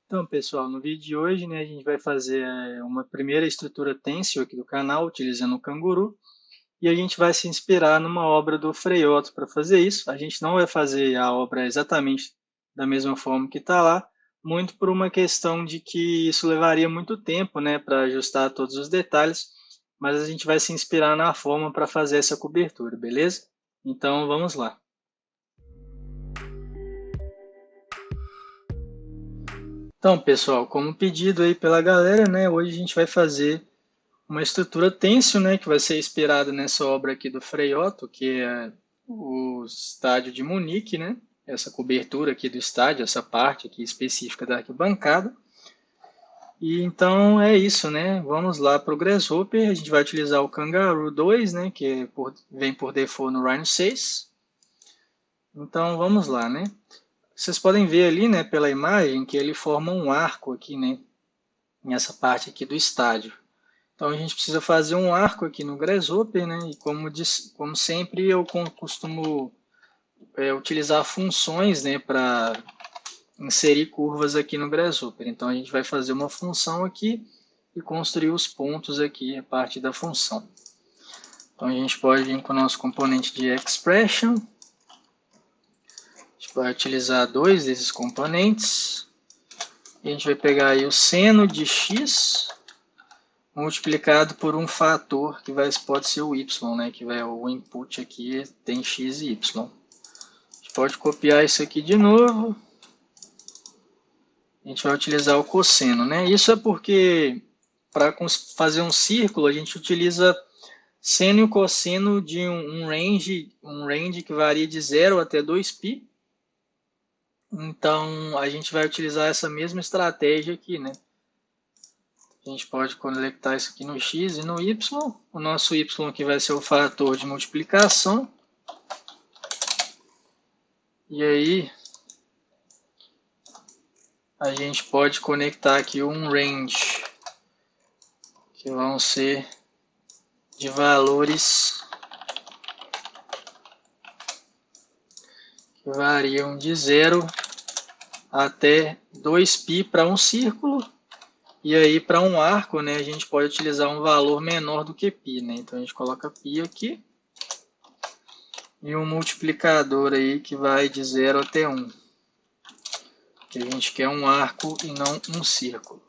Então, pessoal, no vídeo de hoje, né, a gente vai fazer uma primeira estrutura têncil aqui do canal, utilizando o Canguru, e a gente vai se inspirar numa obra do Frei Otto para fazer isso. A gente não vai fazer a obra exatamente da mesma forma que está lá, muito por uma questão de que isso levaria muito tempo, né, para ajustar todos os detalhes, mas a gente vai se inspirar na forma para fazer essa cobertura, beleza? Então, vamos lá. Então, pessoal, como pedido aí pela galera, né, hoje a gente vai fazer uma estrutura têncil, né, que vai ser inspirada nessa obra aqui do Frei Otto, que é o estádio de Munique, né, essa cobertura aqui do estádio, essa parte aqui específica da arquibancada. E então é isso, né, vamos lá para o Grasshopper, a gente vai utilizar o Kangaroo 2, né, que vem por default no Rhino 6. Então vamos lá, né. Vocês podem ver ali, né, pela imagem, que ele forma um arco aqui, né, nessa parte aqui do estádio. Então a gente precisa fazer um arco aqui no Grasshopper, né? E como sempre eu costumo utilizar funções, né, para inserir curvas aqui no Grasshopper. Então a gente vai fazer uma função aqui e construir os pontos aqui a partir da função. Então a gente pode vir com o nosso componente de expression. A gente vai utilizar dois desses componentes. E a gente vai pegar aí o seno de x multiplicado por um fator que pode ser o y, né? Que vai o input aqui tem x e y. A gente pode copiar isso aqui de novo. A gente vai utilizar o cosseno, né? Isso é porque para fazer um círculo a gente utiliza seno e cosseno de um range que varia de 0 até 2π. Então a gente vai utilizar essa mesma estratégia aqui, né? A gente pode conectar isso aqui no x e no y. O nosso y aqui vai ser o fator de multiplicação. E aí a gente pode conectar aqui um range, que vão ser de valores que variam de 0 até 2π para um círculo. E aí, para um arco, né, a gente pode utilizar um valor menor do que π. Né? Então, a gente coloca π aqui. E um multiplicador aí que vai de 0 até 1. Que a gente quer um arco e não um círculo.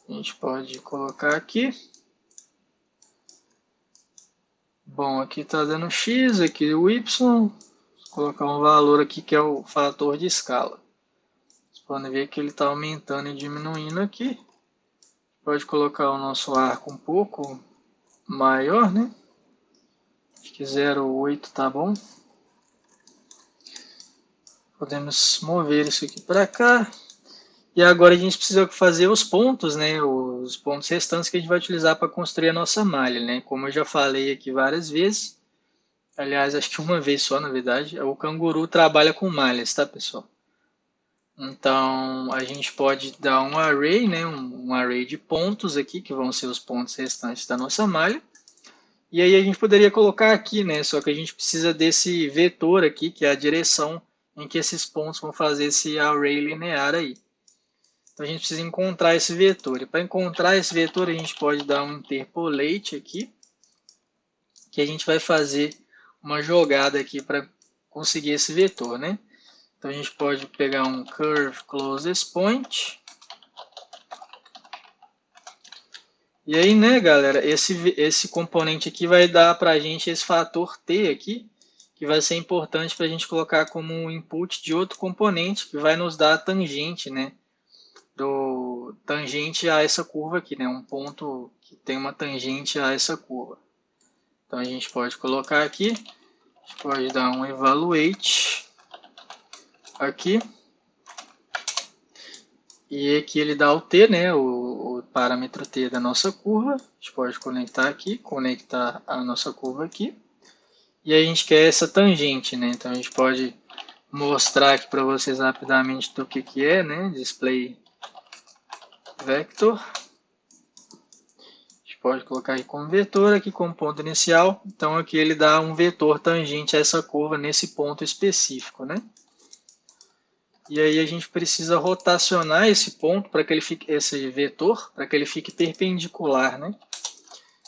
A gente pode colocar aqui. Bom, aqui está dando x, aqui o y. Vou colocar um valor aqui que é o fator de escala. Podem ver que ele está aumentando e diminuindo aqui. Pode colocar o nosso arco um pouco maior, né? Acho que 0,8 tá bom. Podemos mover isso aqui para cá. E agora a gente precisa fazer os pontos, né? Os pontos restantes que a gente vai utilizar para construir a nossa malha, né? Como eu já falei aqui várias vezes. Aliás, acho que uma vez só, na verdade. O Canguru trabalha com malhas, tá, pessoal? Então, a gente pode dar um array, né, um array de pontos aqui, que vão ser os pontos restantes da nossa malha. E aí a gente poderia colocar aqui, né, só que a gente precisa desse vetor aqui, que é a direção em que esses pontos vão fazer esse array linear aí. Então, a gente precisa encontrar esse vetor. E para encontrar esse vetor, a gente pode dar um interpolate aqui, que a gente vai fazer uma jogada aqui para conseguir esse vetor, né? Então a gente pode pegar um curve closest point. E aí, né, galera, esse componente aqui vai dar para a gente esse fator t aqui, que vai ser importante para a gente colocar como input de outro componente, que vai nos dar a tangente, né, tangente a essa curva aqui, né, um ponto que tem uma tangente a essa curva. Então a gente pode colocar aqui, a gente pode dar um evaluate aqui. E aqui ele dá o t, né, o parâmetro t da nossa curva. A gente pode conectar aqui, conectar a nossa curva aqui. E aí a gente quer essa tangente, né? Então a gente pode mostrar aqui para vocês rapidamente do que é, né? Display vector. A gente pode colocar aqui como vetor, aqui como ponto inicial. Então aqui ele dá um vetor tangente a essa curva nesse ponto específico, né? E aí a gente precisa rotacionar esse ponto para que ele fique, esse vetor, para que ele fique perpendicular, né?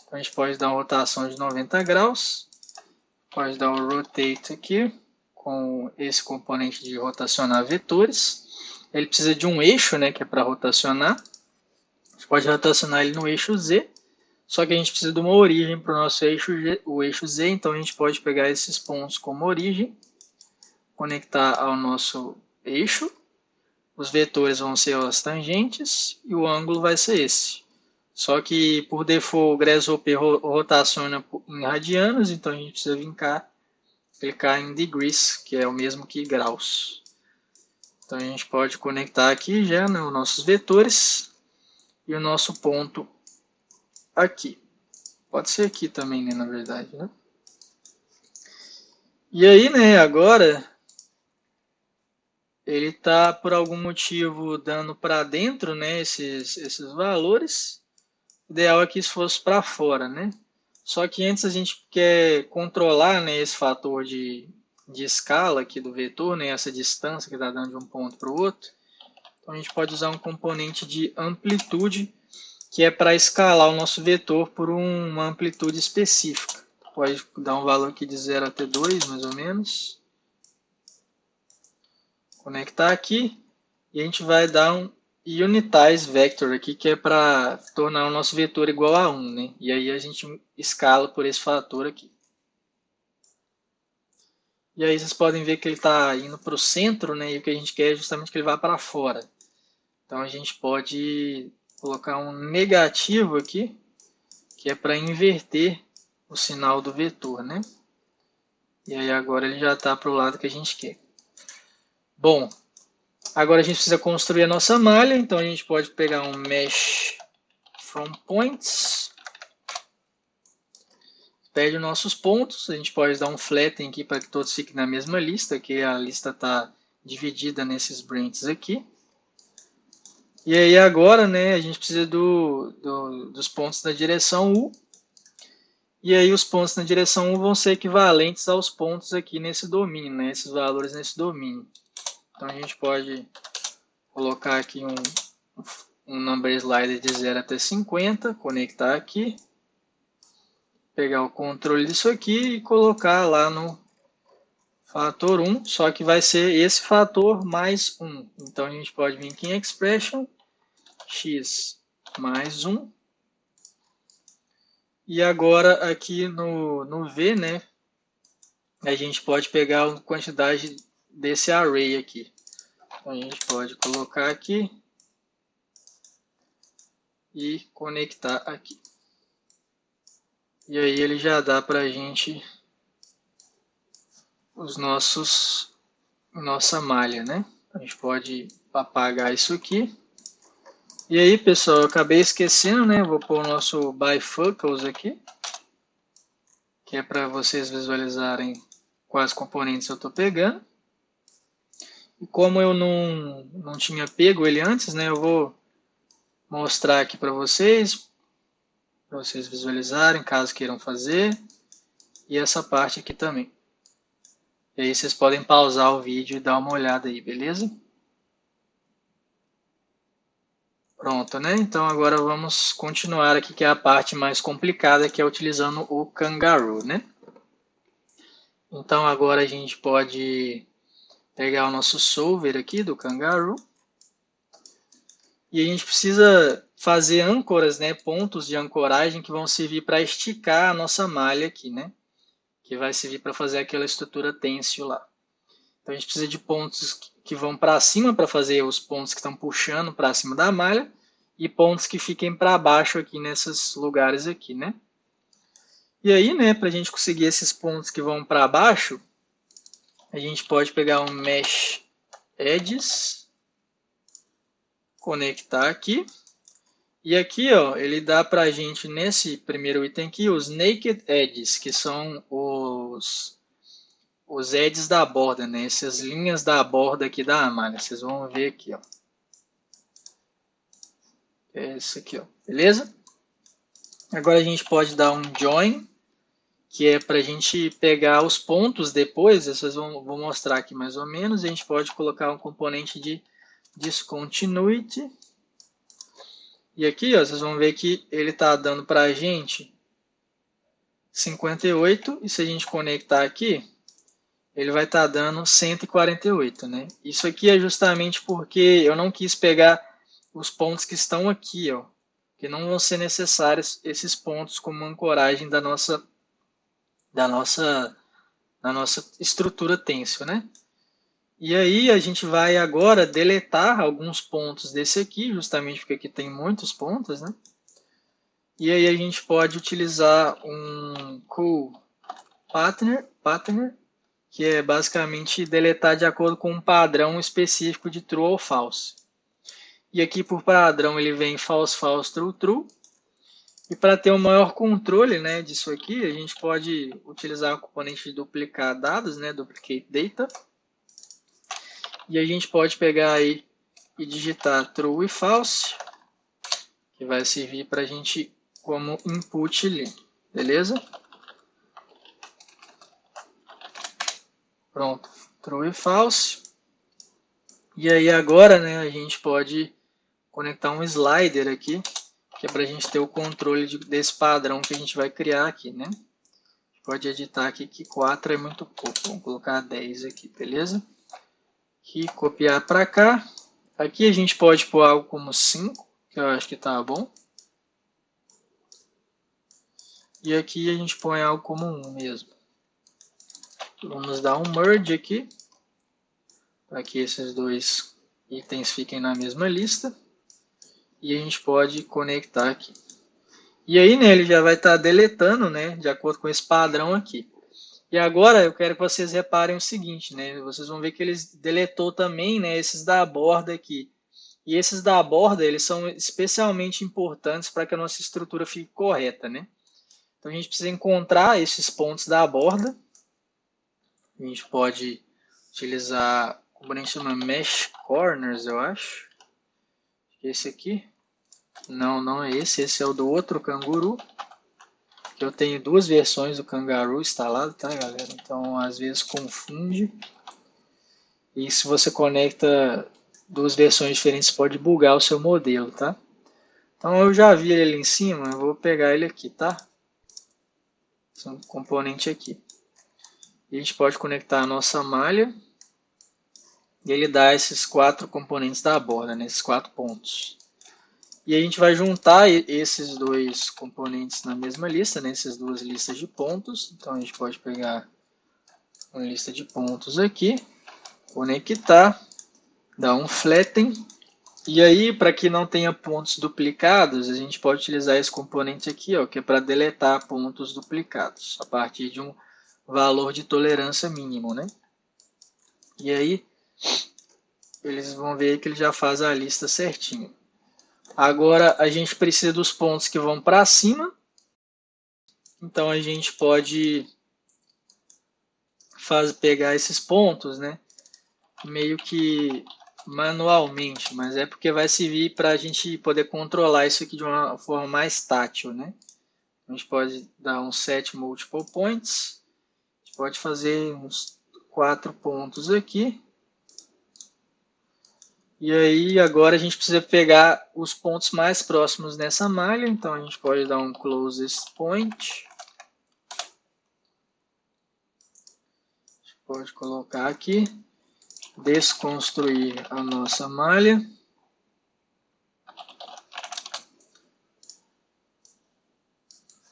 Então a gente pode dar uma rotação de 90 graus, pode dar um rotate aqui com esse componente de rotacionar vetores. Ele precisa de um eixo, né, que é para rotacionar. A gente pode rotacionar ele no eixo Z, só que a gente precisa de uma origem para o nosso eixo, o eixo Z, então a gente pode pegar esses pontos como origem, conectar ao nosso eixo. Os vetores vão ser as tangentes e o ângulo vai ser esse. Só que por default o Grasshopper rotaciona em radianos, então a gente precisa vir cá, clicar em degrees, que é o mesmo que graus. Então a gente pode conectar aqui já, né, os nossos vetores e o nosso ponto aqui. Pode ser aqui também, né, na verdade, né? E aí, né, agora ele está por algum motivo dando para dentro, né, esses valores. O ideal é que isso fosse para fora, né? Só que antes a gente quer controlar, né, esse fator de escala aqui do vetor, né, essa distância que está dando de um ponto para o outro. Então a gente pode usar um componente de amplitude, que é para escalar o nosso vetor por uma amplitude específica. Pode dar um valor aqui de 0 até 2, mais ou menos. Conectar aqui e a gente vai dar um unitize vector aqui, que é para tornar o nosso vetor igual a 1, né? E aí a gente escala por esse fator aqui. E aí vocês podem ver que ele está indo para o centro, né? E o que a gente quer é justamente que ele vá para fora. Então a gente pode colocar um negativo aqui, que é para inverter o sinal do vetor, né? E aí agora ele já está para o lado que a gente quer. Bom, agora a gente precisa construir a nossa malha, então a gente pode pegar um mesh from points, pede os nossos pontos, a gente pode dar um flatten aqui para que todos fiquem na mesma lista, que a lista está dividida nesses branches aqui. E aí agora, né, a gente precisa dos pontos da direção U, e aí os pontos na direção U vão ser equivalentes aos pontos aqui nesse domínio, né, esses valores nesse domínio. Então a gente pode colocar aqui um number slider de 0 até 50, conectar aqui, pegar o controle disso aqui e colocar lá no fator 1, só que vai ser esse fator mais 1. Então a gente pode vir aqui em expression, x mais 1, e agora aqui no V, né, a gente pode pegar a quantidade desse array aqui. Então a gente pode colocar aqui e conectar aqui. E aí ele já dá para a gente nossa malha, né? A gente pode apagar isso aqui. E aí, pessoal, eu acabei esquecendo, né? Vou pôr o nosso bifocals aqui, que é para vocês visualizarem quais componentes eu estou pegando. E como eu não tinha pego ele antes, né? Eu vou mostrar aqui para vocês visualizarem, caso queiram fazer. E essa parte aqui também. E aí vocês podem pausar o vídeo e dar uma olhada aí, beleza? Pronto, né? Então agora vamos continuar aqui, que é a parte mais complicada, que é utilizando o Kangaroo, né? Então agora a gente pode pegar o nosso solver aqui do Kangaroo. E a gente precisa fazer âncoras, né? Pontos de ancoragem que vão servir para esticar a nossa malha aqui, né? Que vai servir para fazer aquela estrutura têncil lá. Então a gente precisa de pontos que vão para cima para fazer os pontos que estão puxando para cima da malha e pontos que fiquem para baixo aqui nesses lugares aqui, né? E aí, né, para a gente conseguir esses pontos que vão para baixo, a gente pode pegar um mesh edges, conectar aqui. E aqui, ó, ele dá para a gente, nesse primeiro item aqui, os naked edges, que são os edges da borda, né? Essas linhas da borda aqui da malha. Vocês vão ver aqui, ó. É isso aqui, ó. Beleza? Agora a gente pode dar um join, que é para a gente pegar os pontos depois, vou mostrar aqui mais ou menos, a gente pode colocar um componente de discontinuity. E aqui, ó, vocês vão ver que ele está dando para a gente 58, e se a gente conectar aqui, ele vai estar dando 148, né? Isso aqui é justamente porque eu não quis pegar os pontos que estão aqui, ó, que não vão ser necessários esses pontos como ancoragem da nossa estrutura tensor, né? E aí a gente vai agora deletar alguns pontos desse aqui, justamente porque aqui tem muitos pontos, né? E aí a gente pode utilizar um callPatterner, que é basicamente deletar de acordo com um padrão específico de true ou false. E aqui por padrão ele vem false, false, true, true. E para ter um maior controle, né, disso aqui, a gente pode utilizar o componente de duplicar dados, né, duplicate data. E a gente pode pegar aí e digitar true e false, que vai servir para a gente como input ali, beleza? Pronto, true e false. E aí agora, né, a gente pode conectar um slider aqui, que é para a gente ter o controle desse padrão que a gente vai criar aqui, né? Pode editar aqui que 4 é muito pouco, vamos colocar 10 aqui, beleza? E copiar para cá. Aqui a gente pode pôr algo como 5, que eu acho que está bom. E aqui a gente põe algo como 1 mesmo. Vamos dar um merge aqui, para que esses dois itens fiquem na mesma lista. E a gente pode conectar aqui. E aí, né, ele já vai estar deletando, né, de acordo com esse padrão aqui. E agora eu quero que vocês reparem o seguinte, né, vocês vão ver que ele deletou também, né, esses da borda aqui. E esses da borda, eles são especialmente importantes para que a nossa estrutura fique correta, né. Então a gente precisa encontrar esses pontos da borda. A gente pode utilizar o componente chama Mesh Corners, eu acho. Esse aqui. Não é esse, esse é o do outro Canguru. Eu tenho duas versões do Kangaroo instalado, tá, galera? Então, às vezes confunde. E se você conecta duas versões diferentes, pode bugar o seu modelo, tá? Então, eu já vi ele ali em cima, eu vou pegar ele aqui, tá? Esse é um componente aqui. E a gente pode conectar a nossa malha. E ele dá esses 4 componentes da borda, né? Esses 4 pontos. E a gente vai juntar esses dois componentes na mesma lista, né? Essas duas listas de pontos. Então a gente pode pegar uma lista de pontos aqui, conectar, dar um flatten. E aí, para que não tenha pontos duplicados, a gente pode utilizar esse componente aqui, ó, que é para deletar pontos duplicados, a partir de um valor de tolerância mínimo, né? E aí, eles vão ver que ele já faz a lista certinho. Agora a gente precisa dos pontos que vão para cima. Então a gente pode pegar esses pontos, né, meio que manualmente, mas é porque vai servir para a gente poder controlar isso aqui de uma forma mais tátil, né? A gente pode dar um set multiple points. A gente pode fazer uns 4 pontos aqui. E aí agora a gente precisa pegar os pontos mais próximos nessa malha, então a gente pode dar um closest point. A gente pode colocar aqui, desconstruir a nossa malha.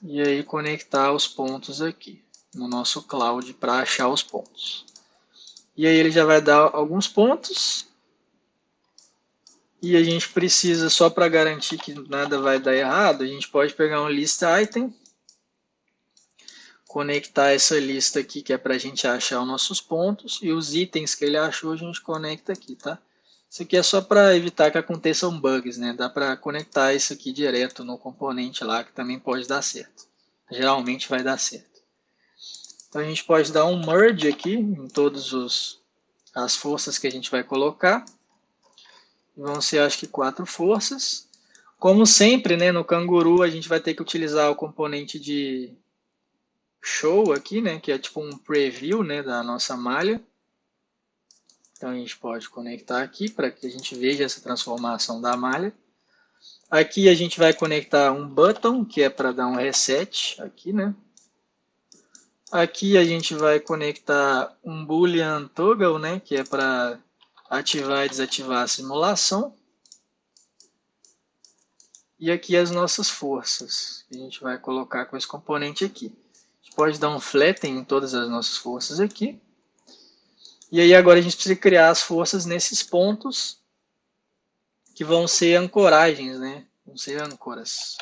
E aí conectar os pontos aqui no nosso cloud para achar os pontos. E aí ele já vai dar alguns pontos. E a gente precisa, só para garantir que nada vai dar errado, a gente pode pegar um list item, conectar essa lista aqui, que é para a gente achar os nossos pontos, e os itens que ele achou a gente conecta aqui, tá? Isso aqui é só para evitar que aconteçam bugs, né? Dá para conectar isso aqui direto no componente lá, que também pode dar certo. Geralmente vai dar certo. Então a gente pode dar um merge aqui em todas as forças que a gente vai colocar. Vão ser, acho que, 4 forças. Como sempre, né, no Canguru, a gente vai ter que utilizar o componente de show aqui, né, que é tipo um preview, né, da nossa malha. Então a gente pode conectar aqui para que a gente veja essa transformação da malha. Aqui a gente vai conectar um button, que é para dar um reset aqui, né? Aqui a gente vai conectar um boolean toggle, né, que é para ativar e desativar a simulação. E aqui as nossas forças, que a gente vai colocar com esse componente aqui. A gente pode dar um flatten em todas as nossas forças aqui. E aí agora a gente precisa criar as forças nesses pontos, que vão ser ancoragens, né? Vão ser âncoras.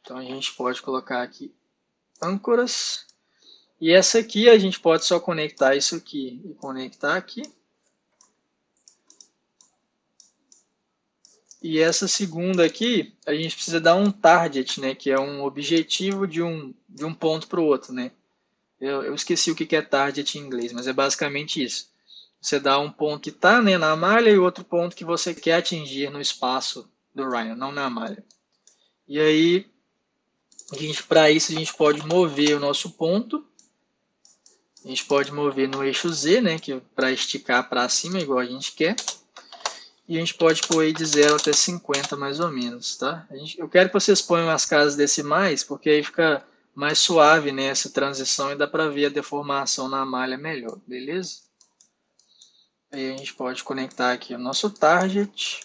Então a gente pode colocar aqui âncoras. E essa aqui a gente pode só conectar isso aqui e conectar aqui. E essa segunda aqui, a gente precisa dar um target, né, que é um objetivo de um ponto para o outro, né? Eu esqueci o que é target em inglês, mas é basicamente isso. Você dá um ponto que está, né, na malha e outro ponto que você quer atingir no espaço do Rhino, não na malha. E aí, para isso, a gente pode mover o nosso ponto. A gente pode mover no eixo Z, né, que para esticar para cima, igual a gente quer. E a gente pode pôr aí de 0 até 50 mais ou menos, tá? Eu quero que vocês ponham as casas decimais, porque aí fica mais suave, né, essa transição e dá para ver a deformação na malha melhor, beleza? Aí a gente pode conectar aqui o nosso target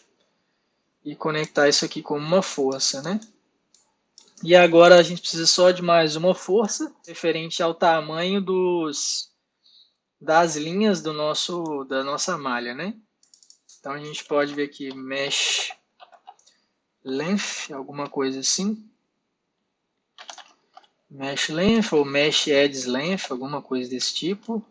e conectar isso aqui como uma força, né? E agora a gente precisa só de mais uma força referente ao tamanho das linhas da nossa malha, né? Então a gente pode ver aqui mesh length, alguma coisa assim. Mesh length ou mesh edge length, alguma coisa desse tipo.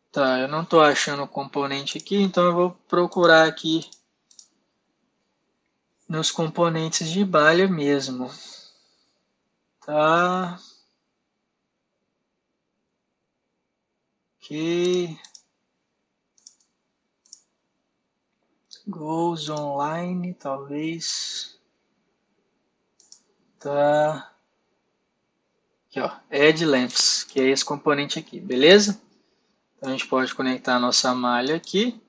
Tá, eu não estou achando o componente aqui, então eu vou procurar aqui nos componentes de malha mesmo. Tá. Ok. Goes online, talvez. Tá. Aqui, ó. Edge lengths, que é esse componente aqui, beleza? Então a gente pode conectar a nossa malha aqui.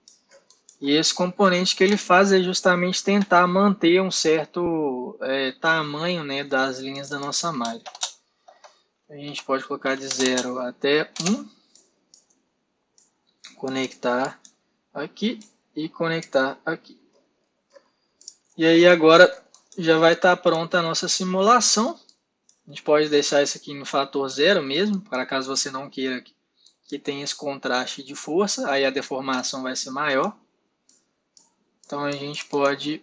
E esse componente que ele faz é justamente tentar manter um certo tamanho, né, das linhas da nossa malha. A gente pode colocar de 0 até 1, conectar aqui e conectar aqui. E aí agora já vai estar pronta a nossa simulação. A gente pode deixar isso aqui em fator 0 mesmo, para caso você não queira que tenha esse contraste de força, aí a deformação vai ser maior. Então a gente pode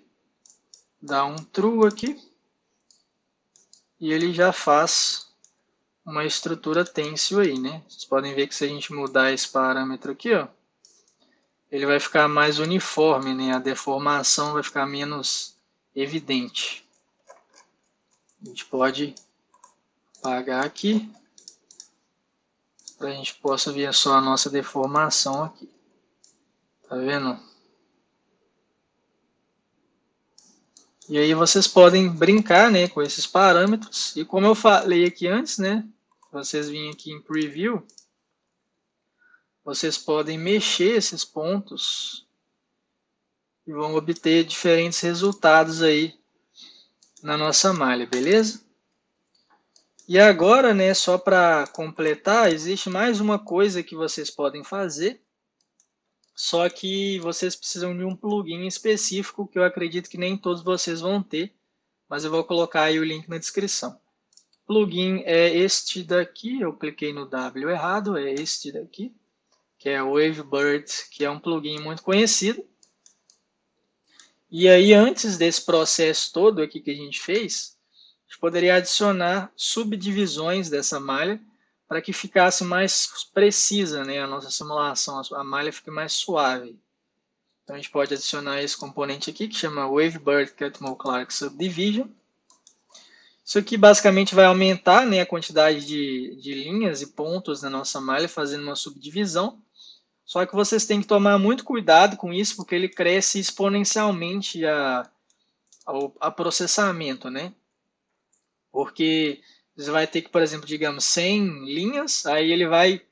dar um true aqui e ele já faz uma estrutura têncil aí, né? Vocês podem ver que se a gente mudar esse parâmetro aqui, ó, ele vai ficar mais uniforme, né? A deformação vai ficar menos evidente. A gente pode apagar aqui para a gente possa ver só a nossa deformação aqui. Tá vendo? E aí vocês podem brincar, né, com esses parâmetros. E como eu falei aqui antes, né, vocês virem aqui em Preview, vocês podem mexer esses pontos e vão obter diferentes resultados aí na nossa malha, beleza? E agora, né, só para completar, existe mais uma coisa que vocês podem fazer, só que vocês precisam de um plugin específico que eu acredito que nem todos vocês vão ter, mas eu vou colocar aí o link na descrição. O plugin é este daqui, eu cliquei no W errado, é este daqui, que é o Wavebird, que é um plugin muito conhecido. E aí, antes desse processo todo aqui que a gente fez, a gente poderia adicionar subdivisões dessa malha para que ficasse mais precisa, né, a nossa simulação, a malha fique mais suave. Então a gente pode adicionar esse componente aqui que chama Wavebird Catmull-Clark Subdivision. Isso aqui basicamente vai aumentar, né, a quantidade de linhas e pontos na nossa malha, fazendo uma subdivisão. Só que vocês têm que tomar muito cuidado com isso, porque ele cresce exponencialmente a processamento, né? Porque você vai ter que, por exemplo, digamos, 100 linhas, aí ele vai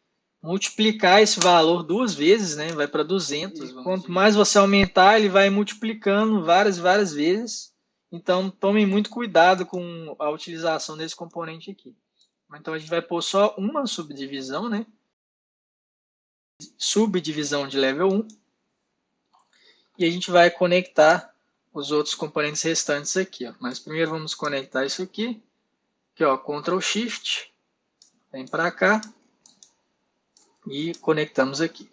multiplicar esse valor duas vezes, né? Vai para 200. E quanto mais você aumentar, ele vai multiplicando várias e várias vezes. Então, tomem muito cuidado com a utilização desse componente aqui. Então, a gente vai pôr só uma subdivisão, né? Subdivisão de level 1. E a gente vai conectar os outros componentes restantes aqui. Ó. Mas primeiro vamos conectar isso aqui. Aqui, ó, Ctrl Shift. Vem para cá. E conectamos aqui.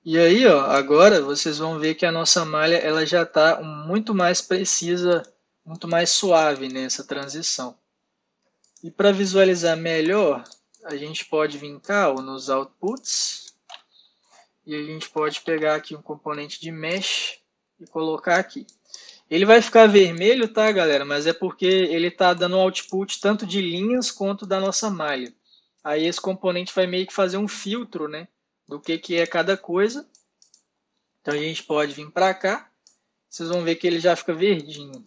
E aí, ó, agora vocês vão ver que a nossa malha ela já está muito mais precisa, muito mais suave nessa transição. E para visualizar melhor, a gente pode vir cá ó, nos outputs e a gente pode pegar aqui um componente de mesh e colocar aqui. Ele vai ficar vermelho, tá, galera? Mas é porque ele está dando output tanto de linhas quanto da nossa malha. Aí esse componente vai meio que fazer um filtro, né, do que é cada coisa. Então a gente pode vir para cá, vocês vão ver que ele já fica verdinho.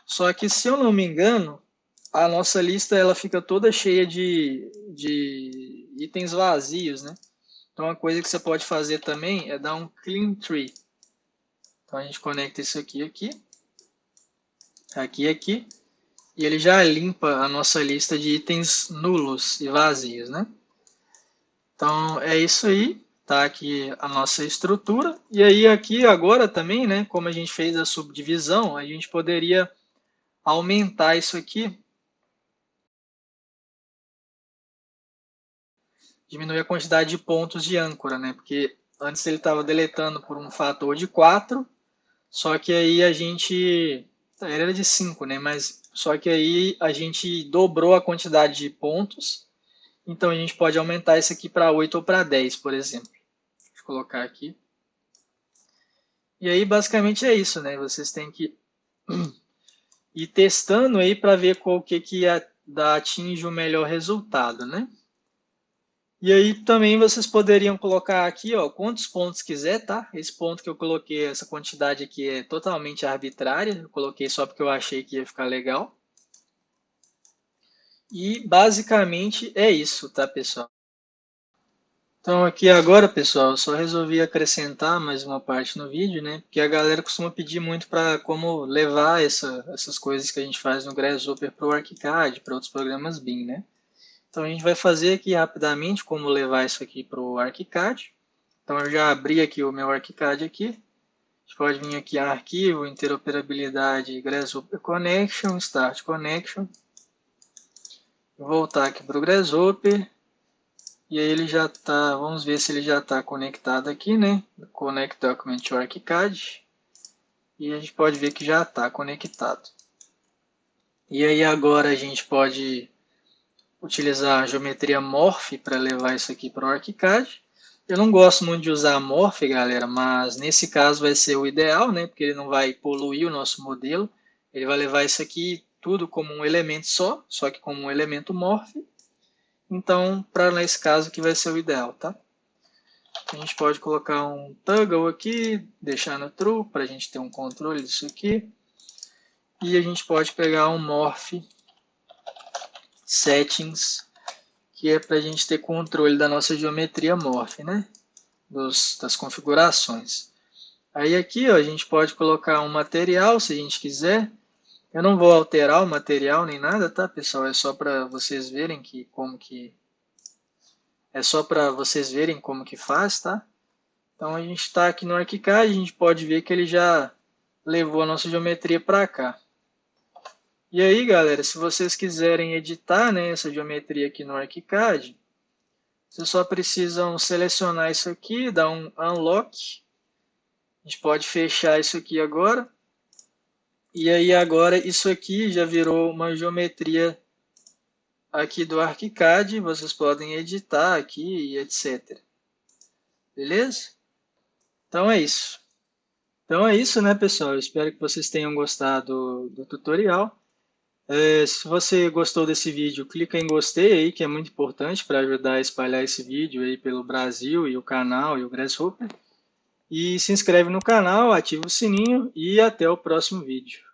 Só que se eu não me engano, a nossa lista ela fica toda cheia de itens vazios, né? Então uma coisa que você pode fazer também é dar um clean tree. Então a gente conecta isso aqui, aqui, e ele já limpa a nossa lista de itens nulos e vazios, né? Então é isso aí, tá aqui a nossa estrutura. E aí aqui agora também, né, como a gente fez a subdivisão, a gente poderia aumentar isso aqui, diminuir a quantidade de pontos de âncora, né? Porque antes ele estava deletando por um fator de 4, só que aí a gente era de 5, né? Mas só que aí a gente dobrou a quantidade de pontos. Então a gente pode aumentar isso aqui para 8 ou para 10, por exemplo. Deixa eu colocar aqui. E aí basicamente é isso, né? Vocês têm que ir testando aí para ver qual que atinge o melhor resultado, né? E aí também vocês poderiam colocar aqui, ó, quantos pontos quiser, tá? Esse ponto que eu coloquei, essa quantidade aqui é totalmente arbitrária. Eu coloquei só porque eu achei que ia ficar legal. E basicamente é isso, tá, pessoal? Então aqui agora, pessoal, eu só resolvi acrescentar mais uma parte no vídeo, né? Porque a galera costuma pedir muito para como levar essas coisas que a gente faz no Grasshopper para o ArchiCAD, para outros programas BIM, né? Então a gente vai fazer aqui rapidamente como levar isso aqui para o ArchiCAD. Então eu já abri aqui o meu ArchiCAD aqui. A gente pode vir aqui a arquivo, interoperabilidade, Grasshopper Connection, Start Connection. Voltar aqui para o Grasshopper. E aí ele já está, vamos ver se ele já está conectado aqui, né? Connect Document to ArchiCAD. E a gente pode ver que já está conectado. E aí agora a gente pode utilizar a geometria Morph para levar isso aqui para o ArchiCAD. Eu não gosto muito de usar Morph, galera, mas nesse caso vai ser o ideal, né? Porque ele não vai poluir o nosso modelo. Ele vai levar isso aqui tudo como um elemento só que como um elemento Morph. Então, para nesse caso que vai ser o ideal, tá? A gente pode colocar um toggle aqui, deixar no true, para a gente ter um controle disso aqui. E a gente pode pegar um morph settings, que é para a gente ter controle da nossa geometria morph, né? Das configurações. Aí aqui ó, a gente pode colocar um material, se a gente quiser. Eu não vou alterar o material nem nada, tá, pessoal? É só para vocês verem como que faz, tá? Então a gente está aqui no ArchiCAD, a gente pode ver que ele já levou a nossa geometria para cá. E aí, galera, se vocês quiserem editar, né, essa geometria aqui no ArchiCAD, vocês só precisam selecionar isso aqui, dar um Unlock. A gente pode fechar isso aqui agora. E aí agora isso aqui já virou uma geometria aqui do ArchiCAD. Vocês podem editar aqui e etc. Beleza? Então é isso. Então é isso, né, pessoal? Eu espero que vocês tenham gostado do tutorial. Se você gostou desse vídeo, clica em gostei aí, que é muito importante para ajudar a espalhar esse vídeo aí pelo Brasil e o canal e o Grasshopper. E se inscreve no canal, ativa o sininho e até o próximo vídeo.